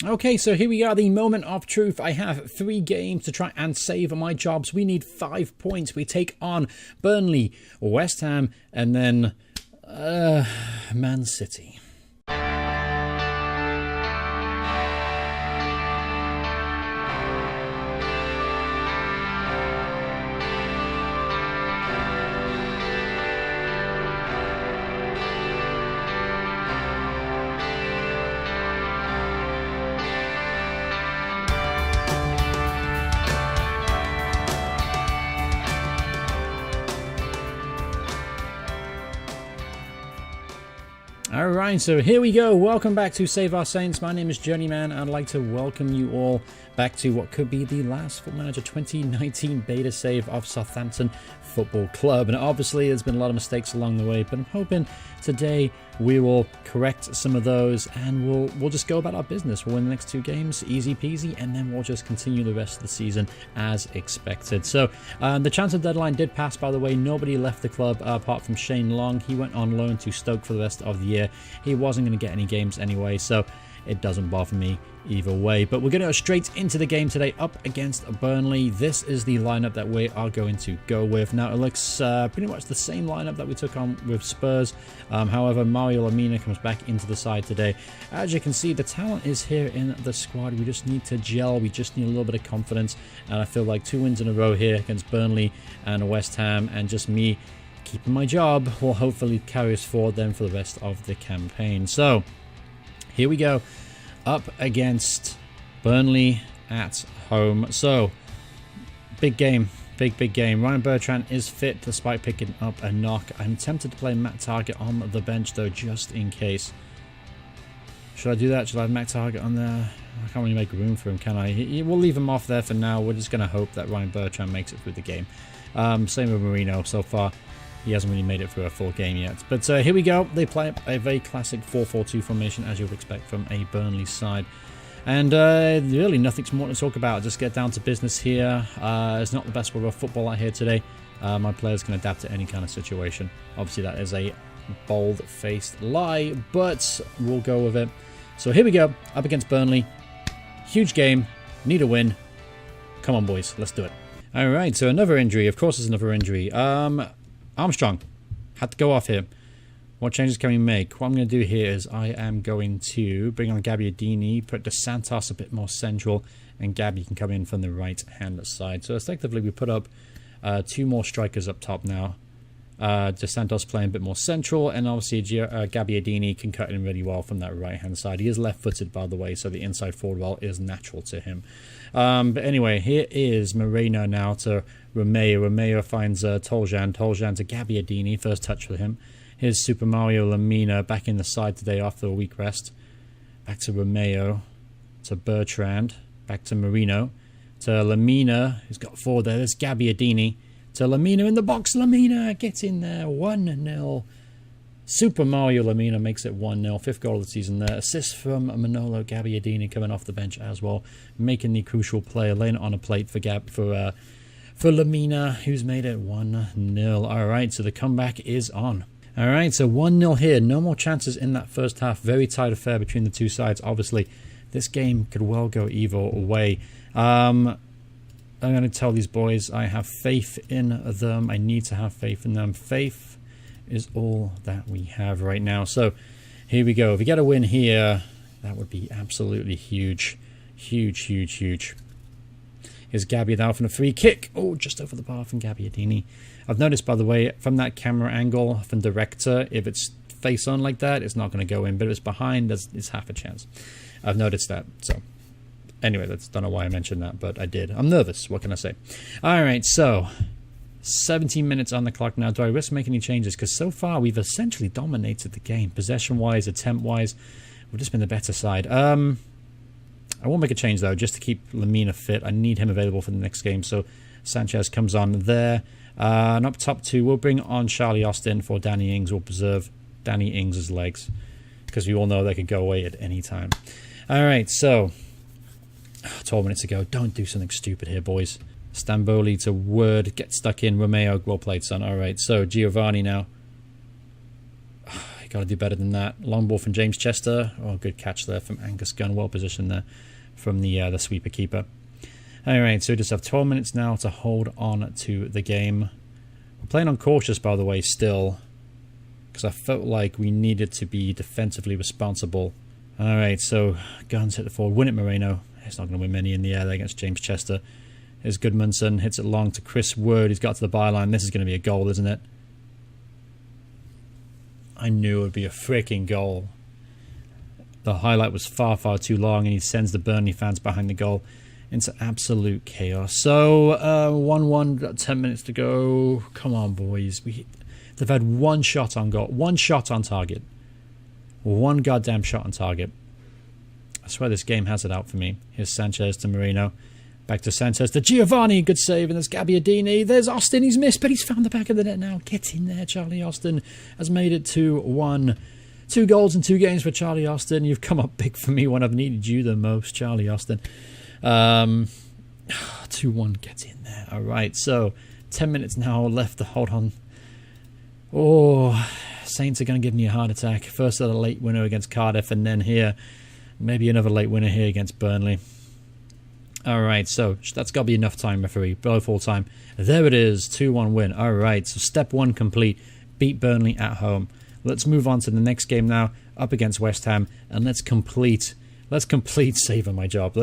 Okay, so here we are, the moment of truth. I have 3 games to try and save my jobs. We need 5 points. We take on Burnley, West Ham, and then Man City. Alright, so here we go. Welcome back to Save Our Saints. My name is Journeyman. I'd like to welcome you all back to what could be the last Football Manager 2019 beta save of Southampton Football Club. And obviously there's been a lot of mistakes along the way, but I'm hoping today we will correct some of those and we'll just go about our business. We'll win the next 2 games, easy peasy, and then we'll just continue the rest of the season as expected. So the transfer deadline did pass, by the way. Nobody left the club apart from Shane Long. He went on loan to Stoke for the rest of the year. He wasn't going to get any games anyway, so it doesn't bother me either way. But we're going to go straight into the game today up against Burnley. This is the lineup that we are going to go with. Now, it looks pretty much the same lineup that we took on with Spurs. However, Mario Lemina comes back into the side today. As you can see, the talent is here in the squad. We just need to gel. We just need a little bit of confidence. And I feel like 2 wins in a row here against Burnley and West Ham, and just me keeping my job will hopefully carry us forward then for the rest of the campaign. So, here we go. Up against Burnley at home. So, big game. Big game. Ryan Bertrand is fit despite picking up a knock. I'm tempted to play Matt Target on the bench though, just in case. Should I do that? Should I have Matt Target on there? I can't really make room for him, can I? We'll leave him off there for now. We're just going to hope that Ryan Bertrand makes it through the game. Same with Marino so far. He hasn't really made it through a full game yet. But here we go. They play a very classic 4-4-2 formation, as you would expect from a Burnley side. And really nothing's more to talk about. Just get down to business here. It's not the best weather of football out here today. My players can adapt to any kind of situation. Obviously, that is a bold-faced lie, but we'll go with it. So here we go. Up against Burnley. Huge game. Need a win. Come on, boys. Let's do it. All right, so another injury. Of course, there's another injury. Armstrong had to go off here. What changes can we make? What I'm going to do here is I am going to bring on Gabbiadini, put Dos Santos a bit more central, and Gabby can come in from the right-hand side. So effectively we put up 2 more strikers up top now. Dos Santos playing a bit more central, and obviously Gabbiadini can cut in really well from that right-hand side. He is left-footed, by the way, so the inside forward role is natural to him. But anyway, here is Moreno now to Romeo. Romeo finds Toljan. Toljan to Gabbiadini. First touch for him. Here's Super Mario Lemina back in the side today after a week rest. Back to Romeo. To Bertrand. Back to Marino. To Lemina, who's got 4 there. There's Gabbiadini. To Lemina in the box. Lemina, get in there. 1-0. Super Mario Lemina makes it 1-0. 5th goal of the season there. Assist from Manolo Gabbiadini coming off the bench as well. Making the crucial play. Laying it on a plate for Lemina, who's made it 1-0. Alright, so the comeback is on. Alright, so 1-0 here. No more chances in that first half. Very tight affair between the 2 sides. Obviously, this game could well go either way. I'm going to tell these boys I have faith in them. I need to have faith in them. Faith is all that we have right now. So here we go. If we get a win here, that would be absolutely huge. Huge. Here's Gabby now from a free kick. Oh, just over the bar from Gabbiadini. I've noticed, by the way, from that camera angle from director, if it's face on like that, it's not going to go in. But if it's behind, it's half a chance. I've noticed that. So anyway, don't know why I mentioned that, but I did. I'm nervous. What can I say? All right, so 17 minutes on the clock now. Do I risk making any changes? Because so far, we've essentially dominated the game. Possession-wise, attempt-wise, we've just been the better side. I won't make a change, though, just to keep Lemina fit. I need him available for the next game. So Sanchez comes on there. And up top 2, we'll bring on Charlie Austin for Danny Ings. We'll preserve Danny Ings' legs, because we all know they could go away at any time. All right, so 12 minutes ago. Don't do something stupid here, boys. Stamboli to Word. Get stuck in. Romeo, well played, son. All right, so Giovanni now. Got to do better than that. Long ball from James Chester. Oh, good catch there from Angus Gunn. Well positioned there from the sweeper keeper. Alright, so we just have 12 minutes now to hold on to the game. We're playing on cautious, by the way, still, because I felt like we needed to be defensively responsible. Alright, so Guns hit the forward. Win it, Moreno. He's not going to win many in the air there against James Chester. Here's Goodmanson. Hits it long to Chris Wood. He's got to the byline. This is going to be a goal, isn't it? I knew it would be a freaking goal. The highlight was far, far too long, and he sends the Burnley fans behind the goal into absolute chaos. So, 1-1, got 10 minutes to go. Come on, boys. They've had one shot on goal. One shot on target. One goddamn shot on target. I swear this game has it out for me. Here's Sanchez to Marino. Back to Sanchez to Giovanni. Good save. And there's Gabbiadini. There's Austin. He's missed, but he's found the back of the net now. Get in there, Charlie Austin. Has made it 2-1. 2 goals in 2 games for Charlie Austin. You've come up big for me when I've needed you the most, Charlie Austin. 2-1. Get in there. All right. So 10 minutes now left to hold on. Oh, Saints are going to give me a heart attack. First a late winner against Cardiff, and then here, maybe another late winner here against Burnley. Alright, so that's got to be enough time, referee. Blow full time. There it is, 2-1 win. Alright, so step 1 complete. Beat Burnley at home. Let's move on to the next game now, up against West Ham, and let's complete saving my job.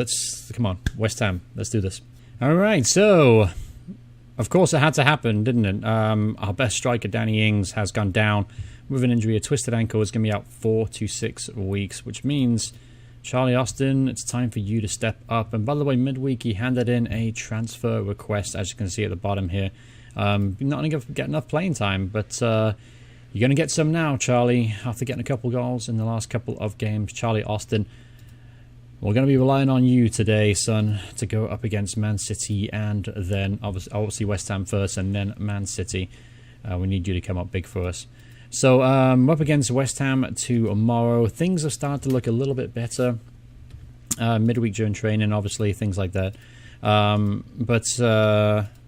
Come on, West Ham, let's do this. Alright, so of course it had to happen, didn't it? Our best striker, Danny Ings, has gone down with an injury. A twisted ankle. Is going to be out 4 to 6 weeks, which means, Charlie Austin, it's time for you to step up. And by the way, midweek he handed in a transfer request, as you can see at the bottom here. Not going to get enough playing time, but you're going to get some now, Charlie, after getting a couple goals in the last couple of games. Charlie Austin, we're going to be relying on you today, son, to go up against Man City and then obviously West Ham first and then Man City. We need you to come up big for us. So up against West Ham tomorrow. Things have started to look a little bit better. Midweek during training, obviously, things like that.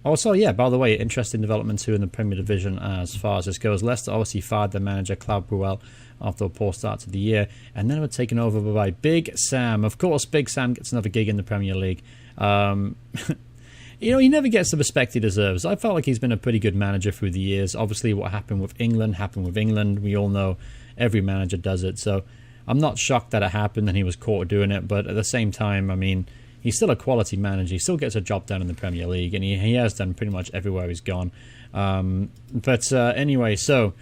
Also, yeah, by the way, interesting development too in the Premier Division as far as this goes. Leicester obviously fired their manager, Claude Puel, after a poor start to the year. And then we're taken over by Big Sam. Of course, Big Sam gets another gig in the Premier League. You know, he never gets the respect he deserves. I felt like he's been a pretty good manager through the years. Obviously, what happened with England. We all know every manager does it. So I'm not shocked that it happened and he was caught doing it. But at the same time, I mean, he's still a quality manager. He still gets a job done in the Premier League. And he has done pretty much everywhere he's gone. Anyway, so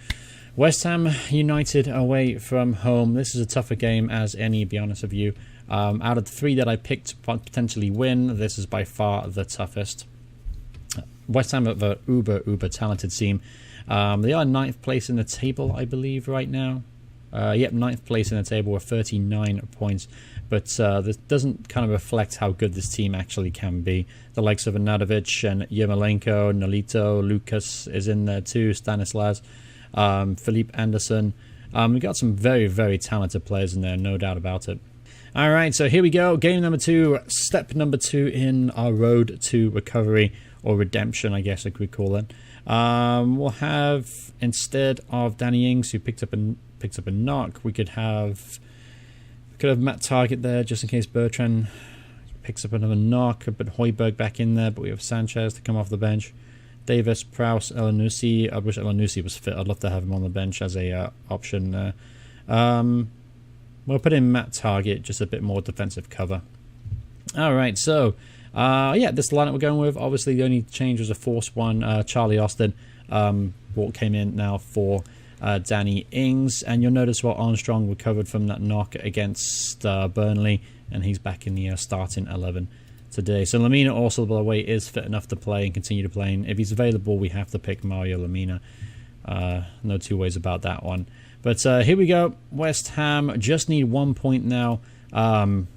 West Ham United away from home. This is a tougher game as any, to be honest with you. Out of the 3 that I picked to potentially win, this is by far the toughest. West Ham have an uber talented team. They are 9th place in the table, I believe, right now. Yep, 9th place in the table with 39 points. But this doesn't kind of reflect how good this team actually can be. The likes of Anadovic and Yermolenko, Nolito, Lucas is in there too, Stanislas, Philippe Anderson. We've got some very, very talented players in there, no doubt about it. Alright, so here we go. Game number 2, step number 2 in our road to recovery, or redemption, I guess I could call it. We'll have, instead of Danny Ings, who picked up a knock, we could have Matt Targett there, just in case Bertrand picks up another knock. But Højbjerg back in there, but we have Sanchez to come off the bench. Davis, Prowse, Elanusi. I wish Elanusi was fit. I'd love to have him on the bench as a option there. We'll put in Matt Targett, just a bit more defensive cover. Alright, so yeah, this is the lineup we're going with. Obviously, the only change was a forced one. Charlie Austin came in now for Danny Ings. And you'll notice what Armstrong recovered from that knock against Burnley. And he's back in the starting 11 today. So Lamina also, by the way, is fit enough to play and continue to play. And if he's available, we have to pick Mario Lamina. No two ways about that one. But here we go. West Ham just need 1 point now from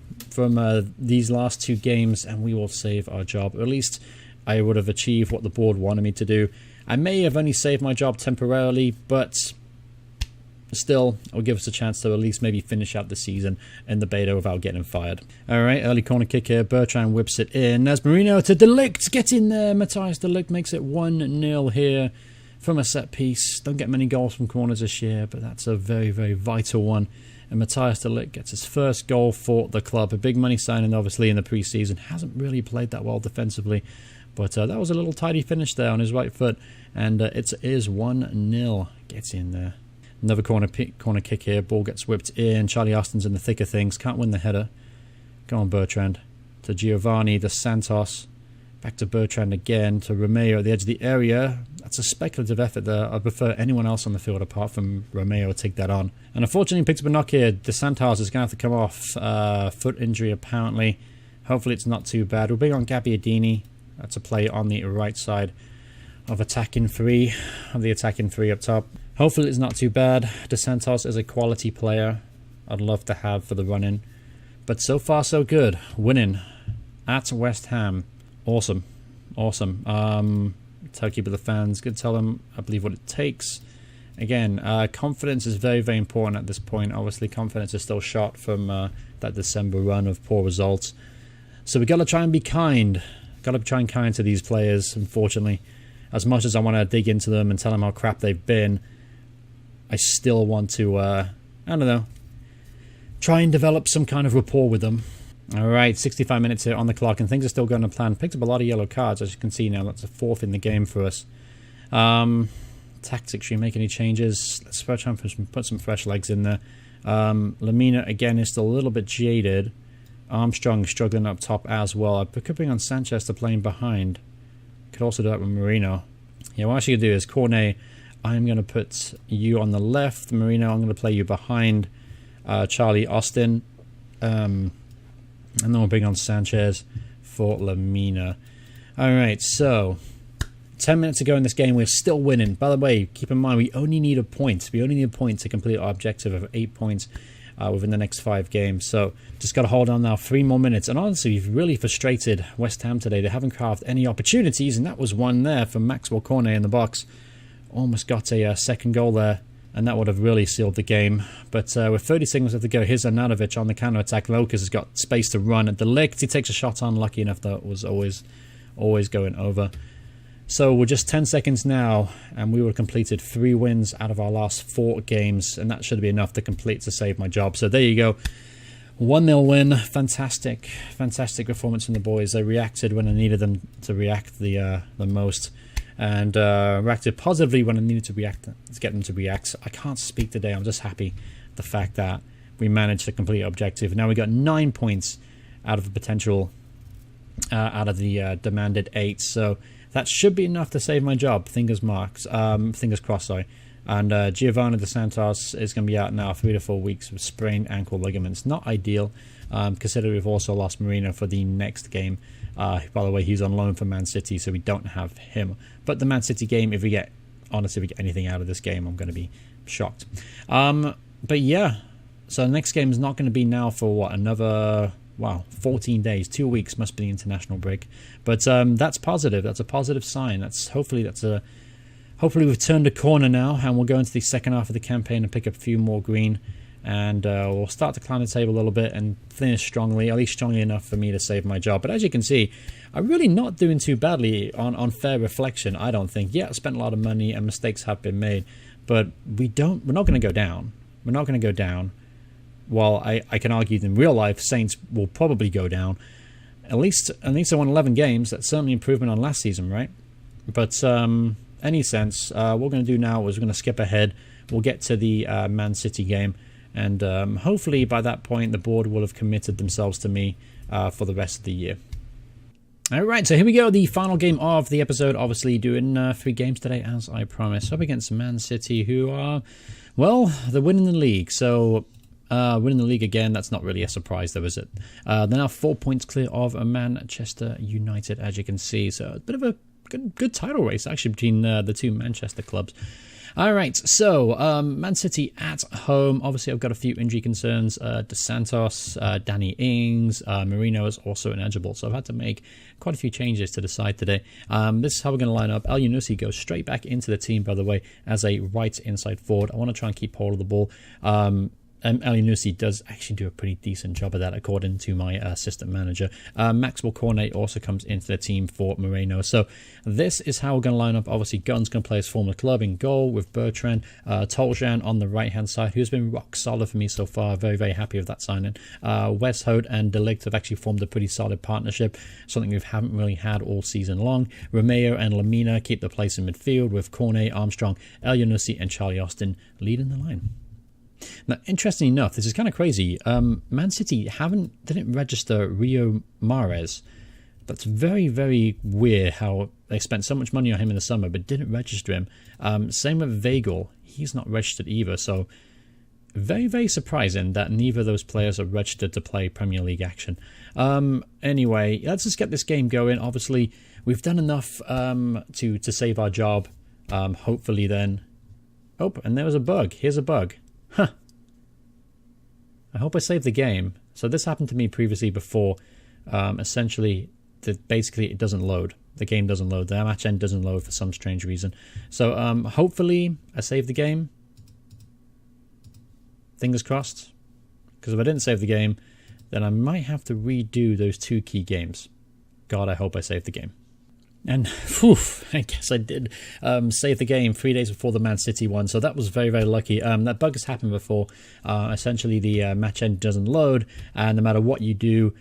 these last 2 games, and we will save our job. Or at least I would have achieved what the board wanted me to do. I may have only saved my job temporarily, but still, it'll give us a chance to at least maybe finish out the season in the beta without getting fired. All right, early corner kick here. Bertrand whips it in. There's Marino to De Ligt. Get in there. Matthias De Ligt makes it 1-0 here. from a set piece. Don't get many goals from corners this year, but that's a very, very vital one. And Matthias de Ligt gets his first goal for the club. A big money signing, obviously, in the pre-season. Hasn't really played that well defensively, but that was a little tidy finish there on his right foot. And it is 1-0. Gets in there. Another corner kick here. Ball gets whipped in. Charlie Austin's in the thick of things. Can't win the header. Go on, Bertrand. To Giovanni, to Santos. Back to Bertrand again. To Romeo at the edge of the area. That's a speculative effort there. I prefer anyone else on the field apart from Romeo to take that on. And unfortunately, picked up a knock here. De Santos is going to have to come off. Foot injury, apparently. Hopefully, it's not too bad. We'll bring on Gabbiadini to play on the right side of attacking three. Of the attacking three up top. Hopefully, it's not too bad. De Santos is a quality player I'd love to have for the run-in. But so far, so good. Winning at West Ham. Awesome. Awesome. Tell keep the fans. Good tell them, I believe, what it takes. Again, confidence is very, very important at this point. Obviously, confidence is still shot from that December run of poor results. So we got to try and be kind. Got to try and kind to these players, unfortunately. As much as I want to dig into them and tell them how crap they've been, I still want to, I don't know, try and develop some kind of rapport with them. Alright, 65 minutes here on the clock, and things are still going to plan. Picked up a lot of yellow cards, as you can see now. That's a fourth in the game for us. Tactics, should we make any changes? Let's try and put some fresh legs in there. Lamina, again, is still a little bit jaded. Armstrong struggling up top as well. I could bring on Sanchez to playing behind. Could also do that with Marino. Yeah, what I'm actually going to do is, Cornet, I'm going to put you on the left. Marino, I'm going to play you behind Charlie Austin. And then we'll bring on Sanchez for Lamina. Alright, so 10 minutes to go in this game. We're still winning. By the way, keep in mind, we only need a point. We only need a point to complete our objective of 8 points within the next 5 games. So just got to hold on now 3 more minutes. And honestly, we've really frustrated West Ham today. They haven't carved any opportunities, and that was one there from Maxwell Cornet in the box. Almost got a second goal there, and that would have really sealed the game. But with 30 seconds left to go, here's Arnautovic on the counter-attack. Lokas has got space to run. At De Ligt, he takes a shot on. Lucky enough, that was always going over. So we're just 10 seconds now, and we would have completed 3 wins out of our last 4 games, and that should be enough to save my job. So there you go. 1-0 win. Fantastic performance from the boys. They reacted when I needed them to react the most. And reacted positively when I needed to get them to react. I can't speak today. I'm just happy the fact that we managed to complete our objective. Now we got 9 points out of the potential, out of the demanded 8. So that should be enough to save my job. Fingers crossed. Sorry. And Giovanni de Santos is going to be out now 3 to 4 weeks with sprained ankle ligaments. Not ideal, considering we've also lost Marino for the next game. By the way, he's on loan for Man City, so we don't have him. But the Man City game, if we get anything out of this game, I'm going to be shocked. But yeah, so the next game is not going to be now for what, another 14 days, 2 weeks must be the international break. But that's positive. That's a positive sign. Hopefully we've turned a corner now, and we'll go into the second half of the campaign and pick up a few more green. And we'll start to climb the table a little bit and finish strongly, at least strongly enough for me to save my job. But as you can see, I'm really not doing too badly on fair reflection, I don't think. Yeah, I spent a lot of money and mistakes have been made, but we're not going to go down. We're not going to go down. While I can argue that in real life, Saints will probably go down. At least I won 11 games. That's certainly improvement on last season, right? But any sense, what we're going to do now is we're going to skip ahead. We'll get to the Man City game. And hopefully by that point, the board will have committed themselves to me for the rest of the year. All right, so here we go. The final game of the episode. Obviously doing 3 games today, as I promised. Up against Man City, who are, well, they're winning the league. So winning the league again, that's not really a surprise, though, is it? They're now 4 points clear of Manchester United, as you can see. So a bit of a good title race, actually, between the 2 Manchester clubs. All right, so Man City at home. Obviously, I've got a few injury concerns. De Santos, Danny Ings, Marino is also ineligible, so I've had to make quite a few changes to the side today. This is how we're going to line up. El Yunusi goes straight back into the team, by the way, as a right inside forward. I want to try and keep hold of the ball. Elyounoussi does actually do a pretty decent job of that, according to my assistant manager. Maxwell Cornet also comes into the team for Moreno. So this is how we're going to line up. Obviously, Gunn's going to play his former club in goal with Bertrand. Toljan on the right-hand side, who's been rock solid for me so far. Very, very happy with that signing. Westhout and De Ligt have actually formed a pretty solid partnership, something we haven't really had all season long. Romeo and Lamina keep the place in midfield with Cornet, Armstrong, Elyounoussi and Charlie Austin leading the line. Now, interestingly enough, this is kind of crazy. Man City didn't register Rio Mahrez. That's very, very weird how they spent so much money on him in the summer but didn't register him. Same with Weigl. He's not registered either. So very, very surprising that neither of those players are registered to play Premier League action. Anyway, let's just get this game going. Obviously, we've done enough to save our job. Hopefully then... Oh, and there was a bug. Here's a bug. Huh. I hope I saved the game. So this happened to me previously before. Essentially, basically it doesn't load. The game doesn't load. The match end doesn't load for some strange reason. So hopefully I saved the game. Fingers crossed. Because if I didn't save the game, then I might have to redo those 2 key games. God, I hope I saved the game. And whew, I guess I did save the game 3 days before the Man City one, so that was very, very lucky. That bug has happened before. Essentially, the match end doesn't load, and no matter what you do,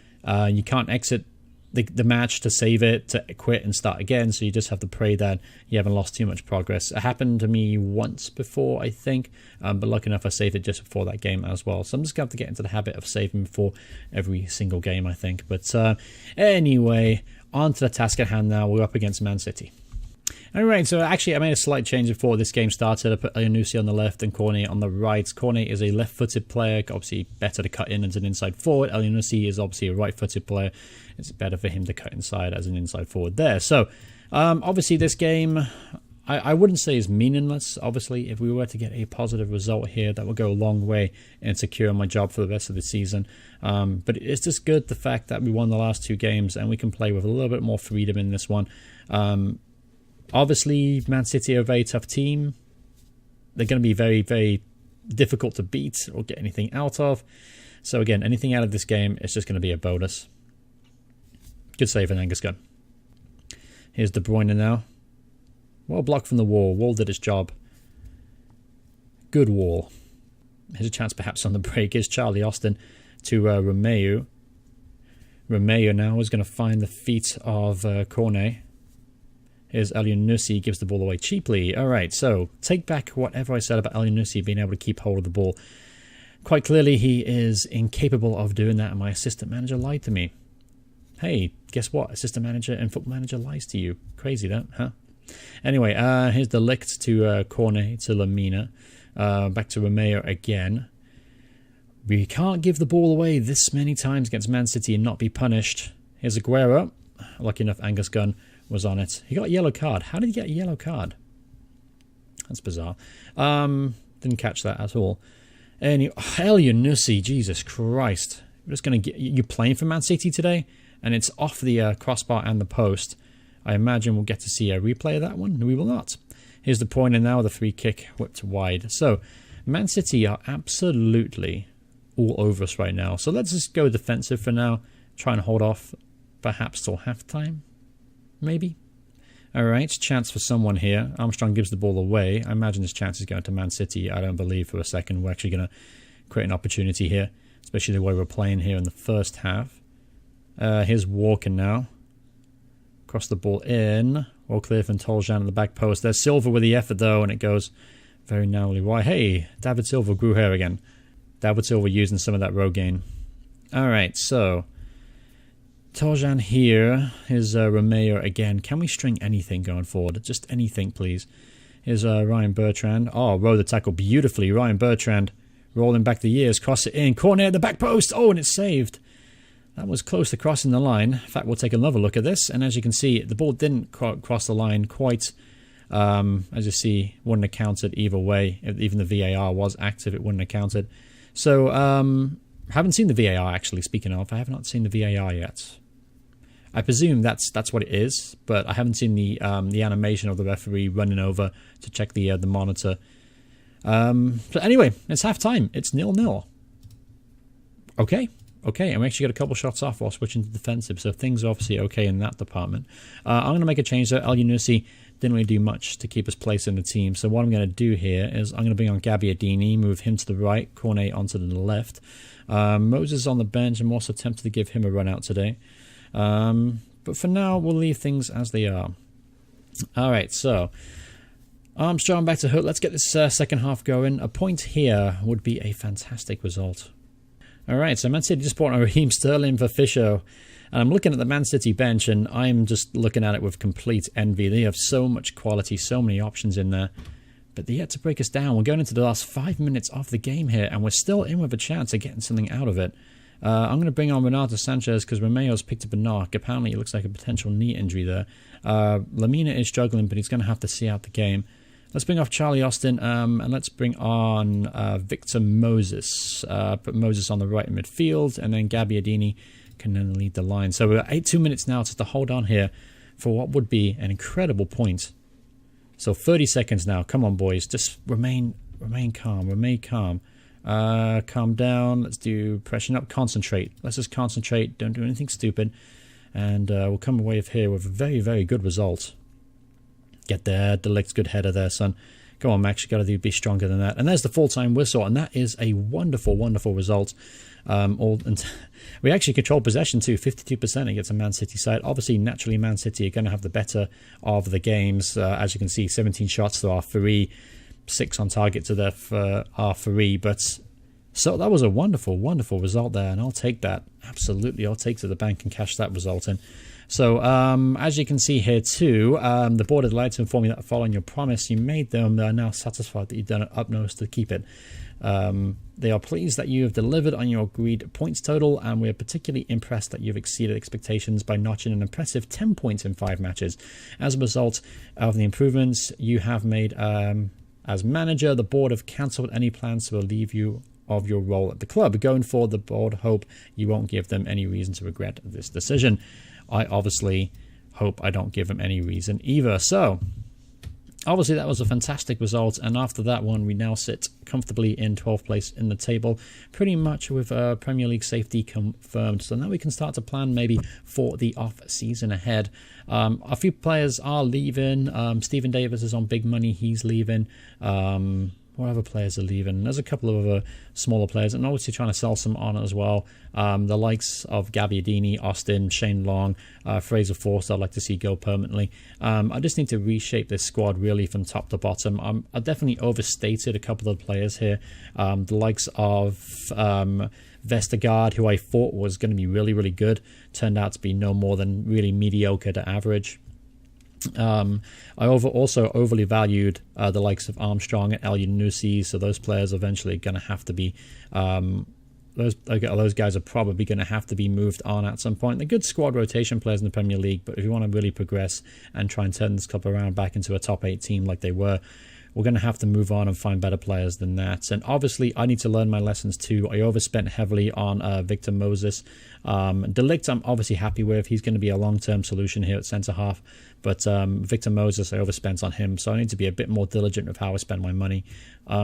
you can't exit the match to save it, to quit and start again, so you just have to pray that you haven't lost too much progress. It happened to me once before, I think, but lucky enough I saved it just before that game as well. So I'm just going to have to get into the habit of saving before every single game, I think. But anyway... On to the task at hand now. We're up against Man City. Alright, so actually I made a slight change before this game started. I put Elyounoussi on the left and Cornet on the right. Cornet is a left-footed player, obviously better to cut in as an inside forward. Elyounoussi is obviously a right-footed player. It's better for him to cut inside as an inside forward there. So, obviously this game... I wouldn't say is meaningless. Obviously, if we were to get a positive result here, that would go a long way in securing my job for the rest of the season. But it's just good, the fact that we won the last 2 games and we can play with a little bit more freedom in this one. Obviously, Man City are a very tough team. They're going to be very, very difficult to beat or get anything out of. So again, anything out of this game is just going to be a bonus. Good save in Angus Gunn. Here's De Bruyne now. Well blocked from the wall. Wall did its job. Good wall. Here's a chance perhaps on the break. Here's Charlie Austin to Romeo. Romeo now is going to find the feet of Cornet. Here's Elyounoussi, gives the ball away cheaply. Alright, so take back whatever I said about Elyounoussi being able to keep hold of the ball. Quite clearly he is incapable of doing that, and my assistant manager lied to me. Hey, guess what? Assistant manager and football manager lies to you. Crazy that, huh? Anyway, here's De Ligt to Cornet, to Lamina. Back to Romeo again. We can't give the ball away this many times against Man City and not be punished. Here's Aguero. Lucky enough, Angus Gunn was on it. He got a yellow card. How did he get a yellow card? That's bizarre. Didn't catch that at all. Elyounoussi, Jesus Christ. We're just going to get you playing for Man City today, and it's off the crossbar and the post. I imagine we'll get to see a replay of that one. No, we will not. Here's the pointer now, the free kick whipped wide. So, Man City are absolutely all over us right now. So let's just go defensive for now. Try and hold off perhaps till halftime. Maybe. Alright, chance for someone here. Armstrong gives the ball away. I imagine this chance is going to Man City. I don't believe for a second we're actually going to create an opportunity here. Especially the way we're playing here in the first half. Here's Walker now. Cross the ball in. All clear from Toljan at the back post. There's Silva with the effort though, and it goes very narrowly wide. Hey, David Silva grew hair again. David Silva using some of that Rogaine. Alright, so Toljan here. Here's Romeo again. Can we string anything going forward? Just anything, please. Here's Ryan Bertrand. Oh, rode the tackle beautifully. Ryan Bertrand rolling back the years. Cross it in. Corner at the back post. Oh, and it's saved. That was close to crossing the line. In fact, we'll take another look at this. And as you can see, the ball didn't cross the line quite. As you see, wouldn't have counted either way. If even the VAR was active, it wouldn't have counted. So, haven't seen the VAR actually, speaking of. I have not seen the VAR yet. I presume that's what it is, but I haven't seen the animation of the referee running over to check the monitor. So anyway, it's half time. It's 0-0. Okay. Okay, and we actually got a couple shots off while switching to defensive, so things are obviously okay in that department. I'm going to make a change there. El Yunusi didn't really do much to keep his place in the team, so what I'm going to do here is I'm going to bring on Gabbiadini, move him to the right, Cornet onto the left. Moses on the bench. I'm also tempted to give him a run out today. But for now, we'll leave things as they are. Alright, so Armstrong back to Hook. Let's get this second half going. A point here would be a fantastic result. Alright, so Man City just brought on Raheem Sterling for Fisher. And I'm looking at the Man City bench, and I'm just looking at it with complete envy. They have so much quality, so many options in there. But they're yet to break us down. We're going into the last 5 minutes of the game here, and we're still in with a chance of getting something out of it. I'm going to bring on Renato Sanchez because Romeo's picked up a knock. Apparently, it looks like a potential knee injury there. Lamina is struggling, but he's going to have to see out the game. Let's bring off Charlie Austin, and let's bring on Victor Moses. Put Moses on the right in midfield, and then Gabbiadini can then lead the line. So we're at 2 minutes now just to hold on here for what would be an incredible point. So 30 seconds now. Come on, boys. Just remain calm. Remain calm. Calm down. Let's do pressing up. Concentrate. Let's just concentrate. Don't do anything stupid. And we'll come away here with a very, very good result. Get there. Delict's good header there, son. Come on, Max. You got to be stronger than that. And there's the full-time whistle. And that is a wonderful, wonderful result. We actually control possession too, 52% against a Man City side. Obviously, naturally, Man City are going to have the better of the games. As you can see, 17 shots to our 3, 6 on target to their our 3. But so that was a wonderful, wonderful result there, and I'll take that. Absolutely, I'll take to the bank and cash that result in. So, as you can see here too, the board would like to inform you that following your promise you made them, they are now satisfied that you've done it utmost to keep it. They are pleased that you have delivered on your agreed points total, and we are particularly impressed that you've exceeded expectations by notching an impressive 10 points in 5 matches. As a result of the improvements you have made as manager, the board have cancelled any plans to relieve you of your role at the club. Going forward, the board hope you won't give them any reason to regret this decision. I obviously hope I don't give them any reason either. So, obviously that was a fantastic result, and after that one we now sit comfortably in 12th place in the table, pretty much with Premier League safety confirmed. So now we can start to plan maybe for the off-season ahead. A few players are leaving. Stephen Davis is on big money, he's leaving. What other players are leaving? There's a couple of other smaller players, and obviously trying to sell some on as well. The likes of Gabbiadini, Austin, Shane Long, Fraser Forster I'd like to see go permanently. I just need to reshape this squad really from top to bottom. I definitely overstated a couple of players here. The likes of Vestergaard, who I thought was going to be really, really good, turned out to be no more than really mediocre to average. I also overly valued the likes of Armstrong and El Yunusi, so those players are eventually going to have to be those guys are probably going to have to be moved on at some point. They're good squad rotation players in the Premier League, but if you want to really progress and try and turn this club around back into a top 8 team like they were, we're going to have to move on and find better players than that. And obviously, I need to learn my lessons too. I overspent heavily on Victor Moses. Delict, I'm obviously happy with. He's going to be a long-term solution here at centre-half. But Victor Moses, I overspent on him. So I need to be a bit more diligent with how I spend my money.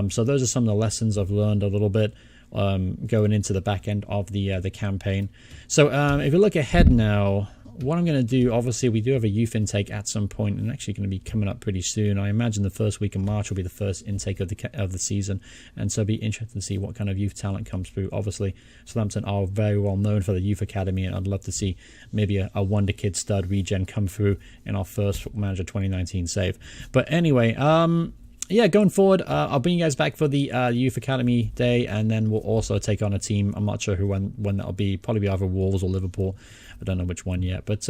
So those are some of the lessons I've learned a little bit going into the back end of the campaign. So if you look ahead now, what I'm going to do, obviously we do have a youth intake at some point, and actually going to be coming up pretty soon. I imagine the first week of March will be the first intake of the season, and so it'll be interesting to see what kind of youth talent comes through. Obviously, Southampton are very well known for the youth academy, and I'd love to see maybe a wonder kid stud regen come through in our first Football Manager 2019 save. But anyway, yeah, going forward, I'll bring you guys back for the Youth Academy Day, and then we'll also take on a team. I'm not sure when that'll be. Probably be either Wolves or Liverpool. I don't know which one yet. But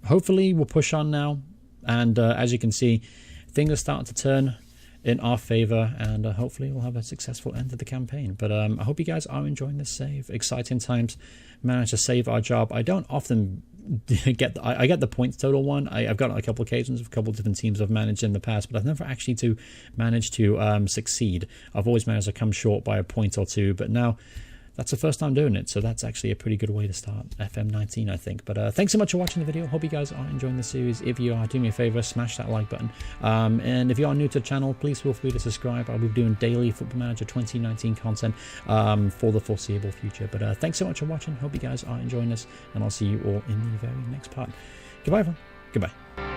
hopefully we'll push on now. And as you can see, things are starting to turn in our favour, and hopefully we'll have a successful end to the campaign. But I hope you guys are enjoying this save. Exciting times. Managed to save our job. I don't often get the points total one. I've got on a couple of occasions with a couple of different teams I've managed in the past, but I've never actually managed to succeed. I've always managed to come short by a point or two, but now that's the first time doing it, so that's actually a pretty good way to start FM19, I think. But thanks so much for watching the video. Hope you guys are enjoying the series. If you are, do me a favor, smash that like button. And if you are new to the channel, please feel free to subscribe. I'll be doing daily Football Manager 2019 content for the foreseeable future. But thanks so much for watching. Hope you guys are enjoying this, and I'll see you all in the very next part. Goodbye, everyone. Goodbye.